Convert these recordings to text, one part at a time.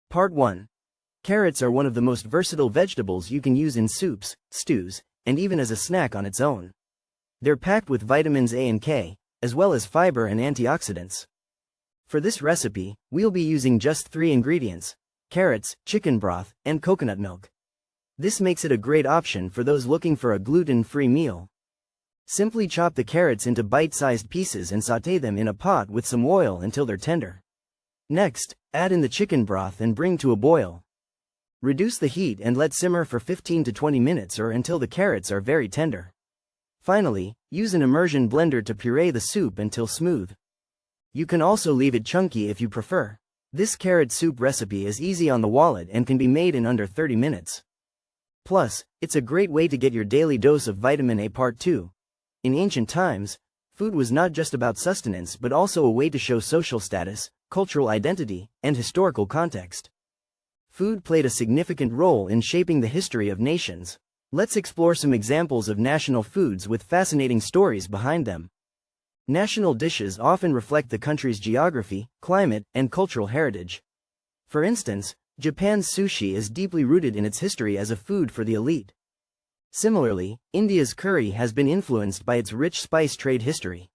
Part 1. Carrots are one of the most versatile vegetables you can use in soups, stews, and even as a snack on its own. They're packed with vitamins A and K, as well as fiber and antioxidants. For this recipe, we'll be using just 3 ingredients: carrots, chicken broth, and coconut milk. This makes it a great option for those looking for a gluten-free meal. Simply chop the carrots into bite-sized pieces and sauté them in a pot with some oil until they're tender. Next, add in the chicken broth and bring to a boil. Reduce the heat and let simmer for 15 to 20 minutes or until the carrots are very tender. Finally, use an immersion blender to puree the soup until smooth. You can also leave it chunky if you prefer. This carrot soup recipe is easy on the wallet and can be made in under 30 minutes. Plus, it's a great way to get your daily dose of vitamin A. Part 2. In ancient times, food was not just about sustenance but also a way to show social status, cultural identity, and historical context. Food played a significant role in shaping the history of nations. Let's explore some examples of national foods with fascinating stories behind them. National dishes often reflect the country's geography, climate, and cultural heritage. For instance, Japan's sushi is deeply rooted in its history as a food for the elite. Similarly, India's curry has been influenced by its rich spice trade history.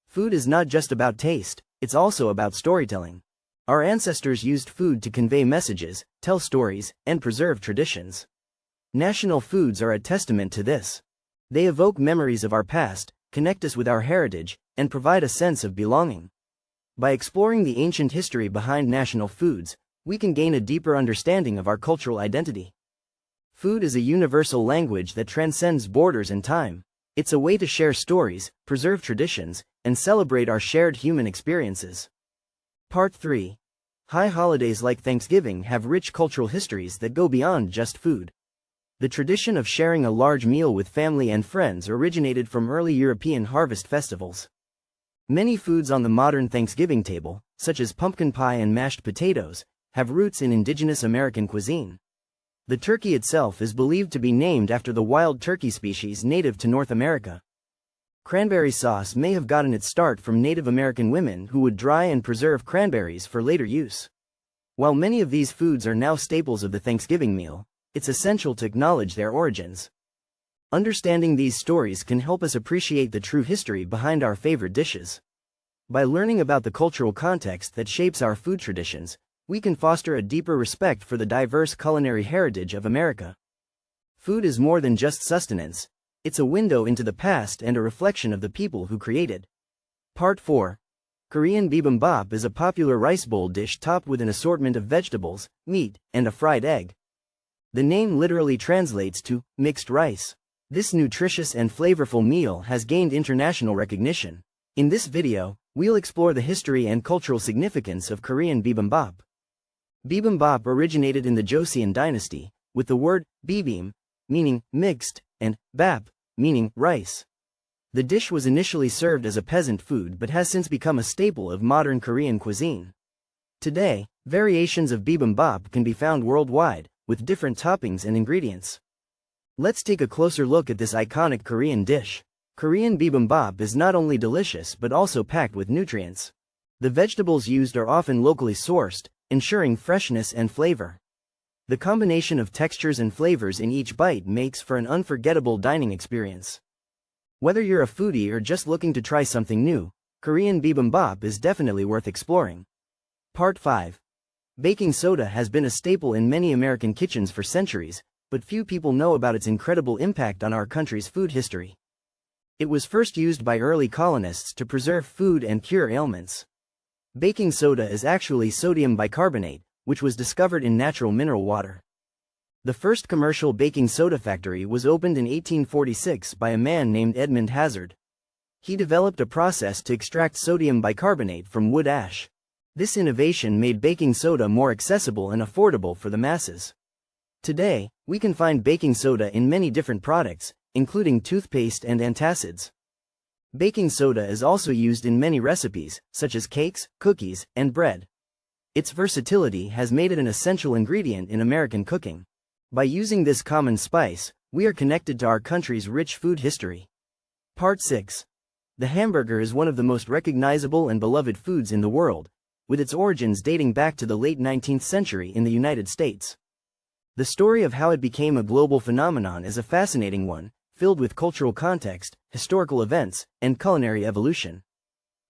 Food is not just about taste, it's also about storytelling. Our ancestors used food to convey messages, tell stories, and preserve traditions. National foods are a testament to this. They evoke memories of our past, connect us with our heritage, and provide a sense of belonging. By exploring the ancient history behind national foods, we can gain a deeper understanding of our cultural identity. Food is a universal language that transcends borders and time. It's a way to share stories, preserve traditions, and celebrate our shared human experiences. Part 3. High holidays like Thanksgiving have rich cultural histories that go beyond just food. The tradition of sharing a large meal with family and friends originated from early European harvest festivals. Many foods on the modern Thanksgiving table, such as pumpkin pie and mashed potatoes, have roots in indigenous American cuisine. The turkey itself is believed to be named after the wild turkey species native to North America. Cranberry sauce may have gotten its start from Native American women who would dry and preserve cranberries for later use. While many of these foods are now staples of the Thanksgiving meal, it's essential to acknowledge their origins. Understanding these stories can help us appreciate the true history behind our favorite dishes. By learning about the cultural context that shapes our food traditions, we can foster a deeper respect for the diverse culinary heritage of America. Food is more than just sustenance, it's a window into the past and a reflection of the people who created. Part 4. Korean bibimbap is a popular rice bowl dish topped with an assortment of vegetables, meat, and a fried egg. The name literally translates to mixed rice. This nutritious and flavorful meal has gained international recognition. In this video, we'll explore the history and cultural significance of Korean bibimbap. Bibimbap originated in the Joseon dynasty, with the word bibim, meaning mixed, and bap, meaning rice. The dish was initially served as a peasant food but has since become a staple of modern Korean cuisine. Today, variations of bibimbap can be found worldwide, with different toppings and ingredients. Let's take a closer look at this iconic Korean dish. Korean bibimbap is not only delicious but also packed with nutrients. The vegetables used are often locally sourced, ensuring freshness and flavor. The combination of textures and flavors in each bite makes for an unforgettable dining experience. Whether you're a foodie or just looking to try something new, Korean bibimbap is definitely worth exploring. Part 5. Baking soda has been a staple in many American kitchens for centuries, but few people know about its incredible impact on our country's food history. It was first used by early colonists to preserve food and cure ailments. Baking soda is actually sodium bicarbonate, which was discovered in natural mineral water. The first commercial baking soda factory was opened in 1846 by a man named Edmund Hazard. He developed a process to extract sodium bicarbonate from wood ash. This innovation made baking soda more accessible and affordable for the masses. Today, we can find baking soda in many different products, including toothpaste and antacids. Baking soda is also used in many recipes, such as cakes, cookies, and bread. Its versatility has made it an essential ingredient in American cooking. By using this common spice, we are connected to our country's rich food history. Part 6. The hamburger is one of the most recognizable and beloved foods in the world, with its origins dating back to the late 19th century in the United States. The story of how it became a global phenomenon is a fascinating one, filled with cultural context, historical events, and culinary evolution.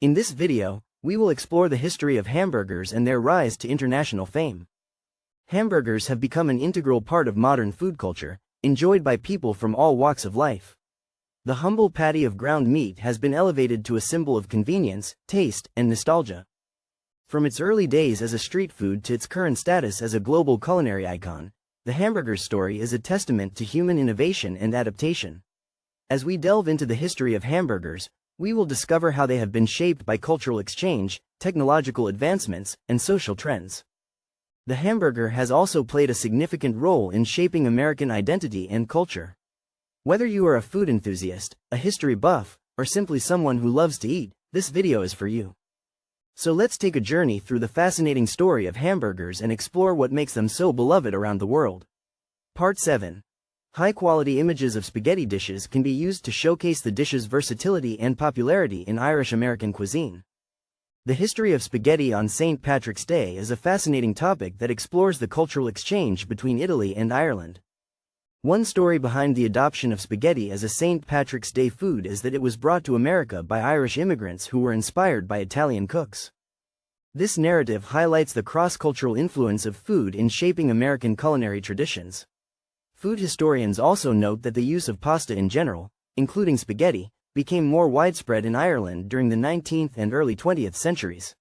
In this video, we will explore the history of hamburgers and their rise to international fame. Hamburgers have become an integral part of modern food culture, enjoyed by people from all walks of life. The humble patty of ground meat has been elevated to a symbol of convenience, taste, and nostalgia. From its early days as a street food to its current status as a global culinary icon, the hamburger's story is a testament to human innovation and adaptation. As we delve into the history of hamburgers, we will discover how they have been shaped by cultural exchange, technological advancements, and social trends. The hamburger has also played a significant role in shaping American identity and culture. Whether you are a food enthusiast, a history buff, or simply someone who loves to eat, this video is for you. So let's take a journey through the fascinating story of hamburgers and explore what makes them so beloved around the world. Part 7. High-quality images of spaghetti dishes can be used to showcase the dish's versatility and popularity in Irish-American cuisine. The history of spaghetti on St. Patrick's Day is a fascinating topic that explores the cultural exchange between Italy and Ireland. One story behind the adoption of spaghetti as a St. Patrick's Day food is that it was brought to America by Irish immigrants who were inspired by Italian cooks. This narrative highlights the cross-cultural influence of food in shaping American culinary traditions. Food historians also note that the use of pasta in general, including spaghetti, became more widespread in Ireland during the 19th and early 20th centuries.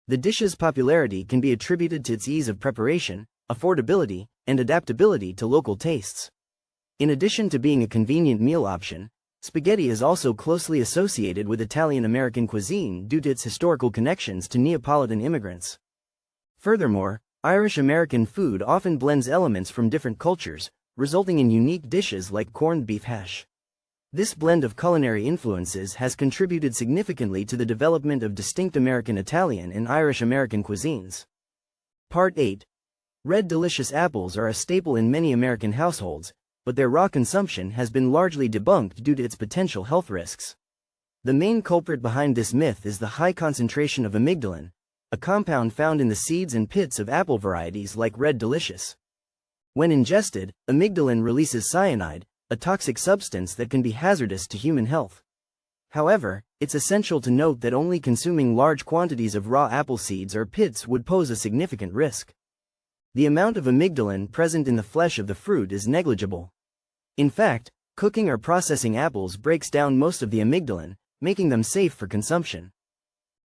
The dish's popularity can be attributed to its ease of preparation, affordability, and adaptability to local tastes. In addition to being a convenient meal option, spaghetti is also closely associated with Italian-American cuisine due to its historical connections to Neapolitan immigrants. Furthermore, Irish-American food often blends elements from different cultures, resulting in unique dishes like corned beef hash. This blend of culinary influences has contributed significantly to the development of distinct American Italian and Irish-American cuisines. Part 8. Red delicious apples are a staple in many American households, but their raw consumption has been largely debunked due to its potential health risks. The main culprit behind this myth is the high concentration of amygdalin, a compound found in the seeds and pits of apple varieties like Red Delicious. When ingested, amygdalin releases cyanide, a toxic substance that can be hazardous to human health. However, it's essential to note that only consuming large quantities of raw apple seeds or pits would pose a significant risk. The amount of amygdalin present in the flesh of the fruit is negligible. In fact, cooking or processing apples breaks down most of the amygdalin, making them safe for consumption.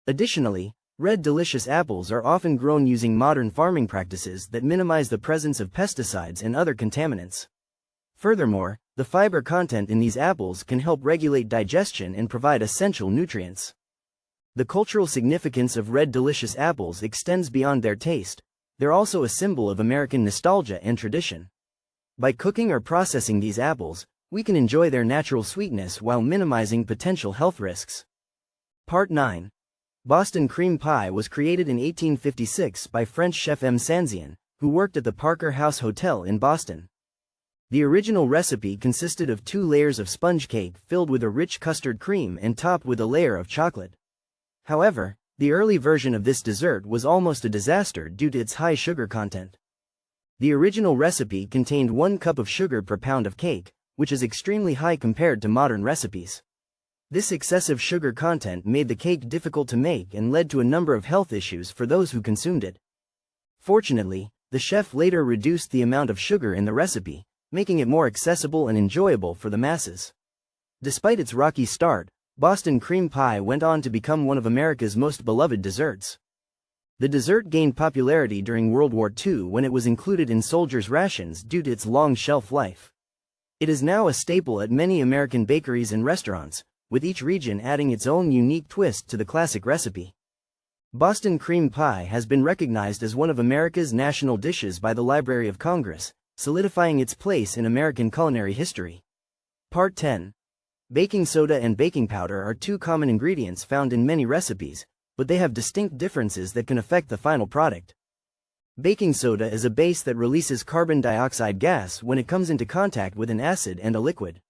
Additionally, Red Delicious apples are often grown using modern farming practices that minimize the presence of pesticides and other contaminants. Furthermore, the fiber content in these apples can help regulate digestion and provide essential nutrients. The cultural significance of Red Delicious apples extends beyond their taste. They're also a symbol of American nostalgia and tradition. By cooking or processing these apples, we can enjoy their natural sweetness while minimizing potential health risks. Part 9. Boston cream pie was created in 1856 by French chef M. Sanzian, who worked at the Parker House Hotel in Boston. The original recipe consisted of 2 layers of sponge cake filled with a rich custard cream and topped with a layer of chocolate. However, the early version of this dessert was almost a disaster due to its high sugar content. The original recipe contained 1 cup of sugar per pound of cake, which is extremely high compared to modern recipes. This excessive sugar content made the cake difficult to make and led to a number of health issues for those who consumed it. Fortunately, the chef later reduced the amount of sugar in the recipe, making it more accessible and enjoyable for the masses. Despite its rocky start, Boston cream pie went on to become one of America's most beloved desserts. The dessert gained popularity during World War II when it was included in soldiers' rations due to its long shelf life. It is now a staple at many American bakeries and restaurants, with each region adding its own unique twist to the classic recipe. Boston cream pie has been recognized as one of America's national dishes by the Library of Congress, solidifying its place in American culinary history. Part 10. Baking soda and baking powder are 2 common ingredients found in many recipes, but they have distinct differences that can affect the final product. Baking soda is a base that releases carbon dioxide gas when it comes into contact with an acid and a liquid.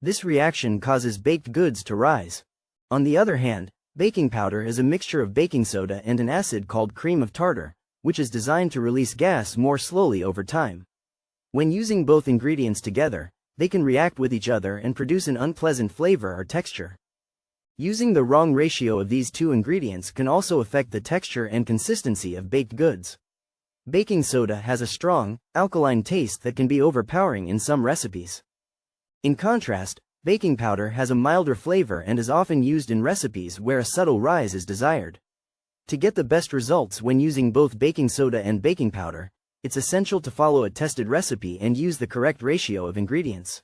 This reaction causes baked goods to rise. On the other hand, Baking powder is a mixture of baking soda and an acid called cream of tartar, which is designed to release gas more slowly over time. When using both ingredients together, they can react with each other and produce an unpleasant flavor or texture. Using the wrong ratio of these two ingredients can also affect the texture and consistency of baked goods. Baking soda has a strong, alkaline taste that can be overpowering in some recipes. In contrast, baking powder has a milder flavor and is often used in recipes where a subtle rise is desired. To get the best results when using both baking soda and baking powder, it's essential to follow a tested recipe and use the correct ratio of ingredients.